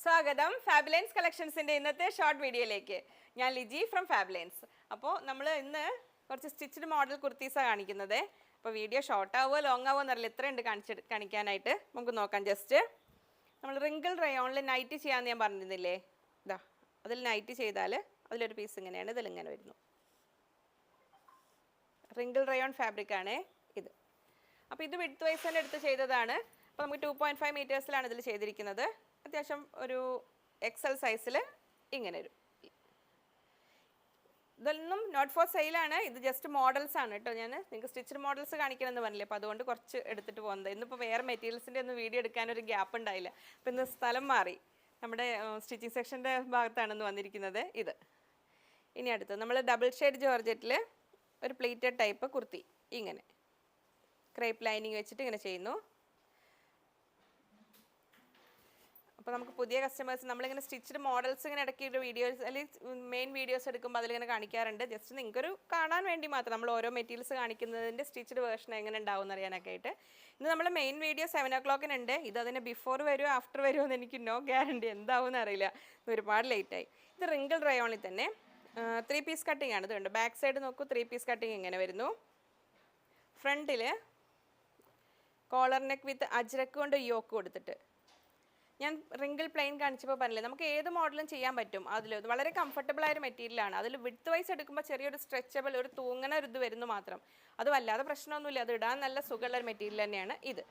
സ്വാഗതം ഫാബുലൻസ് കളക്ഷൻസിൻ്റെ ഇന്നത്തെ ഷോർട്ട് വീഡിയോയിലേക്ക്. ഞാൻ ലിജി ഫ്രം ഫാബുലൻസ്. അപ്പോൾ നമ്മൾ ഇന്ന് കുറച്ച് സ്റ്റിച്ച്ഡ് മോഡൽ കുർത്തീസാണ് കാണിക്കുന്നത്. അപ്പോൾ വീഡിയോ ഷോർട്ട് ആവുമോ ലോങ് ആവുമോ എന്നറിയില്ല, ഇത്രയുണ്ട് കാണിക്കാനായിട്ട്. നമുക്ക് നോക്കാം. ജസ്റ്റ് നമ്മൾ റിങ്കിൾ റയോണിൽ നൈറ്റ് ചെയ്യാമെന്ന് ഞാൻ പറഞ്ഞിരുന്നില്ലേ, ഇതാ അതിൽ നൈറ്റ് ചെയ്താൽ അതിലൊരു പീസ് ഇങ്ങനെയാണ്, ഇതിലിങ്ങനെ വരുന്നു. റിങ്കിൾ റയോൺ ഫാബ്രിക്കാണ് ഇത്. അപ്പോൾ ഇത് വിഡ്ത്ത് വൈസ് തന്നെ എടുത്ത് ചെയ്തതാണ്. അപ്പോൾ നമുക്ക് 2.5 മീറ്റേഴ്സിലാണ് ഇതിൽ ചെയ്തിരിക്കുന്നത്. അത്യാവശ്യം ഒരു എക്സൽ സൈസിൽ ഇങ്ങനെ വരും. ഇതൊന്നും നോട്ട് ഫോർ സെയിലാണ്, ഇത് ജസ്റ്റ് മോഡൽസ് ആണ് കേട്ടോ. ഞാൻ നിങ്ങൾക്ക് സ്റ്റിച്ച്ഡ് മോഡൽസ് കാണിക്കണമെന്ന് പറഞ്ഞില്ലേ, അപ്പോൾ അതുകൊണ്ട് കുറച്ച് എടുത്തിട്ട് പോകുന്നത്. ഇന്നിപ്പോൾ വേറെ മെറ്റീരിയൽസിൻ്റെ ഒന്നും വീഡിയോ എടുക്കാനൊരു ഗ്യാപ്പ് ഉണ്ടായില്ല. അപ്പോൾ ഇന്ന് സ്ഥലം മാറി, നമ്മുടെ സ്റ്റിച്ചിങ് സെക്ഷൻ്റെ ഭാഗത്താണെന്ന് വന്നിരിക്കുന്നത് ഇത്. ഇനി അടുത്ത് നമ്മൾ ഡബിൾ ഷെയ്ഡ് ജോർജറ്റിൽ ഒരു പ്ലീറ്റഡ് ടൈപ്പ് കുർത്തി, ഇങ്ങനെ ക്രേപ്പ് ലൈനിങ് വെച്ചിട്ട് ഇങ്ങനെ ചെയ്യുന്നു. അപ്പോൾ നമുക്ക് പുതിയ കസ്റ്റമേഴ്സ് നമ്മളിങ്ങനെ സ്റ്റിച്ച്ഡ് മോഡൽസ് ഇങ്ങനെ ഇടയ്ക്ക് ഒരു വീഡിയോസ് അല്ലെങ്കിൽ മെയിൻ വീഡിയോസ് എടുക്കുമ്പോൾ അതിലിങ്ങനെ കാണിക്കാറുണ്ട്. ജസ്റ്റ് നിങ്ങൾക്കൊരു കാണാൻ വേണ്ടി മാത്രം നമ്മൾ ഓരോ മെറ്റീരിയൽസ് കാണിക്കുന്നതിൻ്റെ സ്റ്റിച്ച്ഡ് വേർഷൻ എങ്ങനെ ഉണ്ടാവും എന്നറിയാനൊക്കെ ആയിട്ട്. ഇന്ന് നമ്മൾ മെയിൻ വീഡിയോ 7 o'clock ഇത് അതിന് ബിഫോർ വരുമോ ആഫ്റ്റർ വരുമോ എന്ന് എനിക്ക് നോ ഗ്യാരണ്ടി, എന്താവും അറിയില്ല, ഒരുപാട് ലേറ്റായി. ഇത് റിങ്കിൾ റയോണിൽ തന്നെ 3 പീസ് കട്ടിങ് ആണ്. ഇതുണ്ട് ബാക്ക് സൈഡ് നോക്കൂ, 3 പീസ് കട്ടിങ് ഇങ്ങനെ വരുന്നു. ഫ്രണ്ടിൽ കോളർ നെക്ക് വിത്ത് അജ്രക്ക് കൊണ്ട് യോക്ക് കൊടുത്തിട്ട്, ഞാൻ റിങ്കിൾ പ്ലെയിൻ കാണിച്ചപ്പോൾ പറഞ്ഞില്ലേ, നമുക്ക് ഏത് മോഡലും ചെയ്യാൻ പറ്റും. അതിൽ വളരെ കംഫർട്ടബിൾ ആയൊരു മെറ്റീരിയലാണ്. അതിൽ വിഡ്ത്ത് വൈസ് എടുക്കുമ്പോൾ ചെറിയൊരു സ്ട്രെച്ചബിൾ, ഒരു തൂങ്ങന ഒരു ഇത് വരുന്നു മാത്രം. അത് വല്ലാതെ പ്രശ്നമൊന്നുമില്ല, അത് ഇടാൻ നല്ല സുഖമുള്ള ഒരു മെറ്റീരിയൽ തന്നെയാണ് ഇത്.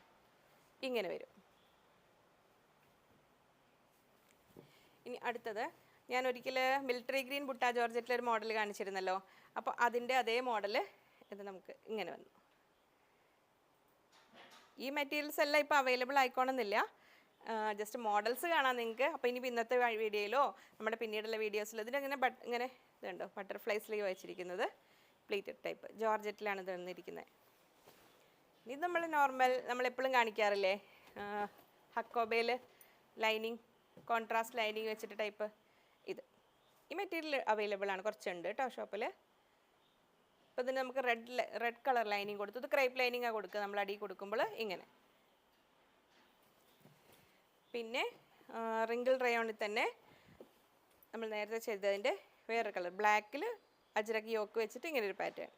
ഇങ്ങനെ വരും. ഇനി അടുത്തത് ഞാൻ ഒരിക്കൽ മിലിറ്ററി ഗ്രീൻ ബുട്ട ജോർജറ്റിലൊരു മോഡൽ കാണിച്ചിരുന്നല്ലോ, അപ്പോൾ അതിൻ്റെ അതേ മോഡൽ ഇത് നമുക്ക് ഇങ്ങനെ വന്നു. ഈ മെറ്റീരിയൽസ് എല്ലാം ഇപ്പോൾ അവൈലബിൾ ആയിക്കോണമെന്നില്ല, ജസ്റ്റ് മോഡൽസ് കാണാം നിങ്ങൾക്ക്. അപ്പോൾ ഇനി ഇന്നത്തെ വീഡിയോയിലോ നമ്മുടെ പിന്നീടുള്ള വീഡിയോസിലോ ഇതിനിങ്ങനെ ഇങ്ങനെ ഇതുണ്ടോ ബട്ടർഫ്ലൈ സ്ലീവ് വെച്ചിരിക്കുന്നത്, പ്ലീറ്റഡ് ടൈപ്പ് ജോർജറ്റിലാണ് ഇത് വന്നിരിക്കുന്നത്. ഇത് നമ്മൾ നോർമൽ നമ്മളെപ്പോഴും കാണിക്കാറില്ലേ, ഹക്കോബയിൽ ലൈനിങ് കോൺട്രാസ്റ്റ് ലൈനിങ് വെച്ചിട്ട് ടൈപ്പ് ഇത്. ഈ മെറ്റീരിയൽ അവൈലബിൾ ആണ്, കുറച്ചുണ്ട് കേട്ടോ ഷോപ്പിൽ. അപ്പോൾ ഇതിന് നമുക്ക് റെഡ് കളർ ലൈനിങ് കൊടുത്തു. ഇത് ക്രൈപ്പ് ലൈനിങ്ങാണ് കൊടുക്കുക നമ്മൾ അടി കൊടുക്കുമ്പോൾ ഇങ്ങനെ. പിന്നെ റിങ്കിൾ റയോണിൽ തന്നെ നമ്മൾ നേരത്തെ ചെയ്തതിൻ്റെ വേറെ കളർ ബ്ലാക്കിൽ അജ്രക്ക് യോക്ക് വെച്ചിട്ട് ഇങ്ങനെ ഒരു പാറ്റേൺ.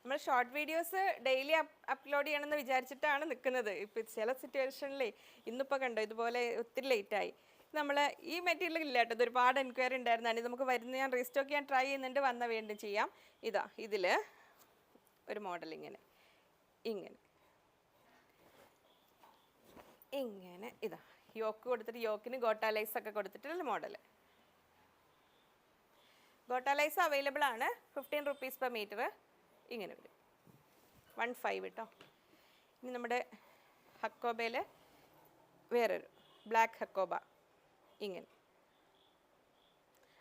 നമ്മൾ ഷോർട്ട് വീഡിയോസ് ഡെയിലി അപ്ലോഡ് ചെയ്യണമെന്ന് വിചാരിച്ചിട്ടാണ് നിൽക്കുന്നത്. ഇപ്പോൾ ചില സിറ്റുവേഷനിലേ ഇന്നിപ്പോൾ കണ്ടോ ഇതുപോലെ ഒത്തിരി ലേറ്റായി. നമ്മൾ ഈ മെറ്റീരിയൽ ഇല്ല കേട്ടോ, ഇത് ഒരുപാട് എൻക്വയറി ഉണ്ടായിരുന്നാണ്. ഇത് നമുക്ക് വരുന്ന ഞാൻ റീസ്റ്റോക്ക് ചെയ്യാൻ ട്രൈ ചെയ്യുന്നുണ്ട്, വന്നാൽ വീണ്ടും ചെയ്യാം. ഇതാ ഇതിൽ ഒരു മോഡൽ ഇങ്ങനെ ഇങ്ങനെ ഇതാ യോക്ക് കൊടുത്തിട്ട് യോക്കിന് ഗോട്ടാലൈസ് ഒക്കെ കൊടുത്തിട്ടുള്ള മോഡൽ. ഗോട്ടാലൈസ് അവൈലബിൾ ആണ്, 15 rupees per meter ഇങ്ങനെ വരും, 15 കേട്ടോ. ഇനി നമ്മുടെ ഹക്കോബയിൽ വേറൊരു ബ്ലാക്ക് ഹക്കോബ ഇങ്ങനെ.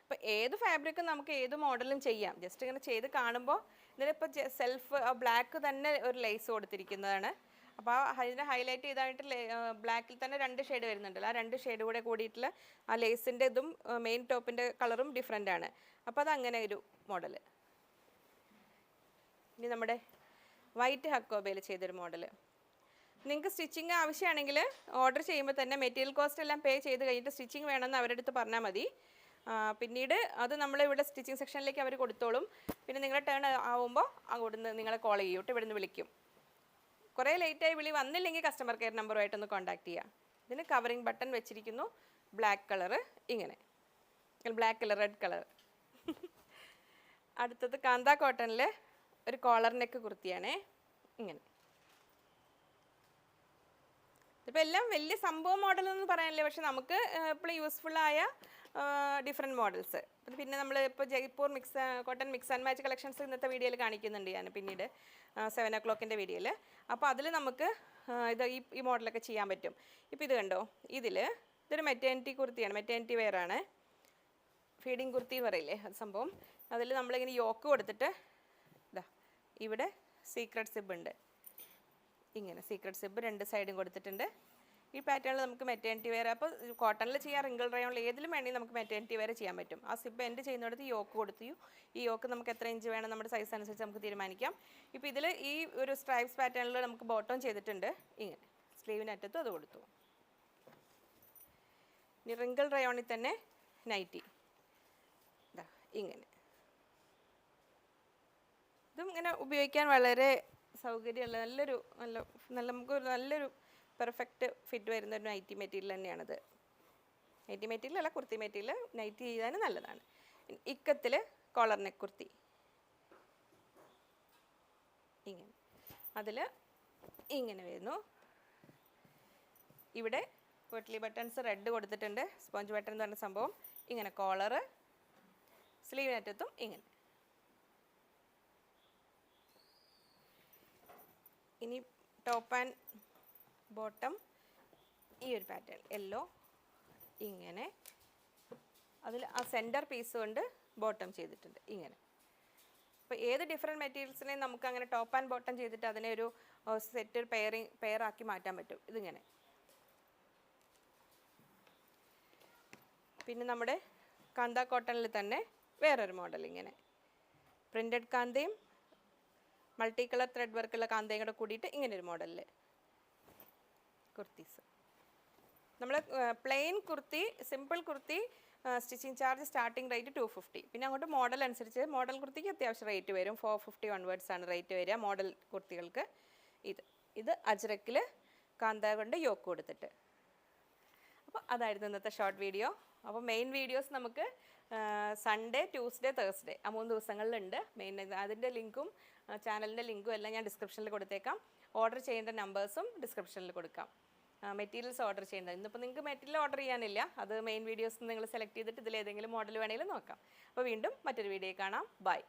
അപ്പോൾ ഏത് ഫാബ്രിക്കും നമുക്ക് ഏത് മോഡലും ചെയ്യാം. ജസ്റ്റ് ഇങ്ങനെ ചെയ്ത് കാണുമ്പോൾ ഇതിലിപ്പോൾ സെൽഫ് ബ്ലാക്ക് തന്നെ ഒരു ലേസ് കൊടുത്തിരിക്കുന്നതാണ്. അപ്പോൾ അതിനെ ഹൈലൈറ്റ് ചെയ്തായിട്ട് ബ്ലാക്കിൽ തന്നെ 2 ഷെയ്ഡ് വരുന്നുണ്ടല്ലോ, ആ 2 ഷെയ്ഡ് കൂടെ കൂടിയിട്ടുള്ള ആ ലേസിൻ്റെ ഇതും മെയിൻ ടോപ്പിൻ്റെ കളറും ഡിഫറെൻ്റ് ആണ്. അപ്പോൾ അതങ്ങനെ ഒരു മോഡൽ. ഇനി നമ്മുടെ വൈറ്റ് ഹക്കോബയിൽ ചെയ്തൊരു മോഡൽ. നിങ്ങൾക്ക് സ്റ്റിച്ചിങ് ആവശ്യമാണെങ്കിൽ ഓർഡർ ചെയ്യുമ്പോൾ തന്നെ മെറ്റീരിയൽ കോസ്റ്റ് എല്ലാം പേ ചെയ്ത് കഴിഞ്ഞിട്ട് സ്റ്റിച്ചിങ് വേണമെന്ന് അവരുടെ അടുത്ത് പറഞ്ഞാൽ മതി. പിന്നീട് അത് നമ്മളിവിടെ സ്റ്റിച്ചിങ് സെക്ഷനിലേക്ക് അവർ കൊടുത്തോളും. പിന്നെ നിങ്ങളുടെ ടേൺ ആവുമ്പോൾ അവിടുന്ന് നിങ്ങളെ കോൾ ചെയ്യൂട്ട്, ഇവിടുന്ന് വിളിക്കും. കുറേ ലേറ്റായി വിളി വന്നില്ലെങ്കിൽ കസ്റ്റമർ കെയർ നമ്പറുമായിട്ടൊന്ന് കോൺടാക്ട് ചെയ്യുക. ഇതിന് കവറിങ് ബട്ടൺ വെച്ചിരിക്കുന്നു, ബ്ലാക്ക് കളറ് ഇങ്ങനെ, ബ്ലാക്ക് അല്ല റെഡ് കളർ. അടുത്തത് കാന്ത കോട്ടണിൽ ഒരു കോളർ നെക്ക് കുർത്തിയാണേ ഇങ്ങനെ. ഇപ്പോൾ എല്ലാം വലിയ സംഭവം മോഡലൊന്നും പറയാനില്ല, പക്ഷെ നമുക്ക് എപ്പോഴും യൂസ്ഫുള്ളായ ഡിഫറെൻറ്റ് മോഡൽസ്. പിന്നെ നമ്മൾ ഇപ്പോൾ Jaipur cotton mix and match collections ഇന്നത്തെ വീഡിയോയിൽ കാണിക്കുന്നുണ്ട് ഞാൻ പിന്നീട് 7 o'clock വീഡിയോയിൽ. അപ്പോൾ അതിൽ നമുക്ക് ഇത് ഈ മോഡലൊക്കെ ചെയ്യാൻ പറ്റും. ഇപ്പോൾ ഇത് കണ്ടോ, ഇതൊരു മെറ്റേണിറ്റി കുർത്തിയാണ്, മെറ്റേണിറ്റി വെയറാണ്, ഫീഡിങ് കുർത്തി എന്ന് പറയില്ലേ അത് സംഭവം. അതിൽ നമ്മളിങ്ങനെ യോക്ക് കൊടുത്തിട്ട് ഇതാ ഇവിടെ സീക്രട്ട് സിബ് ഉണ്ട്, ഇങ്ങനെ സീക്രട്ട് സിബ് 2 സൈഡും കൊടുത്തിട്ടുണ്ട്. ഈ പാറ്റേണിൽ നമുക്ക് മെറ്റേണിറ്റി വെയർ, അപ്പോൾ കോട്ടണിൽ ചെയ്യാം, റിങ്കിൾ റയോണിൽ ഏതിലും വേണമെങ്കിൽ നമുക്ക് മെറ്റേണിറ്റി വെയർ ചെയ്യാൻ പറ്റും. ആ സിബ് എൻഡ് ചെയ്യുന്നിടത്ത് യോക്ക് കൊടുത്തു. ഈ യോക്ക് നമുക്ക് എത്ര ഇഞ്ച് വേണം നമ്മുടെ സൈസ് അനുസരിച്ച് നമുക്ക് തീരുമാനിക്കാം. ഇപ്പോൾ ഇതിൽ ഈ ഒരു സ്ട്രൈപ്സ് പാറ്റേണിൽ നമുക്ക് ബോട്ടം ചെയ്തിട്ടുണ്ട് ഇങ്ങനെ. സ്ലീവിനറ്റത്തും അത് കൊടുത്തു. ഇനി റിങ്കിൾ റയോണിൽ തന്നെ നൈറ്റി ഇതാ ഇങ്ങനെ. ഇതും ഇങ്ങനെ ഉപയോഗിക്കാൻ വളരെ സൗകര്യമുള്ള നമുക്ക് നല്ലൊരു പെർഫെക്റ്റ് ഫിറ്റ് വരുന്ന ഒരു നൈറ്റി മെറ്റീരിയൽ തന്നെയാണിത്. നൈറ്റി മെറ്റീരിയൽ അല്ല, കുർത്തി മെറ്റീരിയൽ. നൈറ്റി ചെയ്യാൻ നല്ലതാണ്. ഇക്കത്തിൽ കോളർ നെക്ക് കുർത്തി ഇങ്ങനെ, അതിൽ ഇങ്ങനെ വരുന്നു. ഇവിടെ പൊട്ട്ലി ബട്ടൺസ് റെഡ് കൊടുത്തിട്ടുണ്ട്, സ്പോഞ്ച് ബട്ടൺ എന്ന് പറഞ്ഞ സംഭവം. ഇങ്ങനെ കോളർ, സ്ലീവിനറ്റത്തും ഇങ്ങനെ. ഇനി ടോപ്പ് ആൻഡ് ബോട്ടം ഈ ഒരു പാറ്റേൺ യെല്ലോ ഇങ്ങനെ, അതിൽ ആ സെൻറ്റർ പീസ് കൊണ്ട് ബോട്ടം ചെയ്തിട്ടുണ്ട് ഇങ്ങനെ. അപ്പോൾ ഏത് ഡിഫറെൻറ്റ് മെറ്റീരിയൽസിനെയും നമുക്ക് അങ്ങനെ ടോപ്പ് ആൻഡ് ബോട്ടം ചെയ്തിട്ട് അതിനെ ഒരു സെറ്റ് പെയറാക്കി മാറ്റാൻ പറ്റും ഇതിങ്ങനെ. പിന്നെ നമ്മുടെ കാന്ത കോട്ടണിൽ തന്നെ വേറൊരു മോഡൽ ഇങ്ങനെ പ്രിൻറ്റഡ് കാന്തയും മൾട്ടി കളർ ത്രെഡ് വർക്കുള്ള കാന്തയും കൂടെ കൂടിയിട്ട് ഇങ്ങനൊരു മോഡലിൽ കുർത്തീസ്. നമ്മൾ plain kurti, simple kurti stitching charge starting rate 250. പിന്നെ അങ്ങോട്ട് മോഡൽ അനുസരിച്ച് മോഡൽ കുർത്തിക്ക് അത്യാവശ്യം റേറ്റ് വരും. 450 onwards ആണ് റേറ്റ് വരിക മോഡൽ കുർത്തികൾക്ക്. ഇത് അജ്രക്കിൽ കാന്ത കൊണ്ട് യോക്ക് കൊടുത്തിട്ട്. അപ്പോൾ അതായിരുന്നു ഇന്നത്തെ ഷോർട്ട് വീഡിയോ. അപ്പോൾ മെയിൻ വീഡിയോസ് നമുക്ക് സൺഡേ, ട്യൂസ്ഡേ, തേഴ്സ്ഡേ ആ 3 ദിവസങ്ങളിലുണ്ട്. അതിൻ്റെ ലിങ്കും ചാനലിൻ്റെ ലിങ്കും എല്ലാം ഞാൻ ഡിസ്ക്രിപ്ഷനിൽ കൊടുത്തേക്കാം. ഓർഡർ ചെയ്യേണ്ട നമ്പേഴ്സും ഡിസ്ക്രിപ്ഷനിൽ കൊടുക്കാം. മെറ്റീരിയൽസ് ഓർഡർ ചെയ്യേണ്ടത്. ഇന്നിപ്പോൾ നിങ്ങൾക്ക് മെറ്റീരിയൽ ഓർഡർ ചെയ്യാനില്ല, അത് മെയിൻ വീഡിയോസ് നിങ്ങൾ സെലക്ട് ചെയ്തിട്ട് ഇതിലേതെങ്കിലും മോഡൽ വേണമെങ്കിലും നോക്കാം. അപ്പോൾ വീണ്ടും മറ്റൊരു വീഡിയോ കാണാം. ബൈ.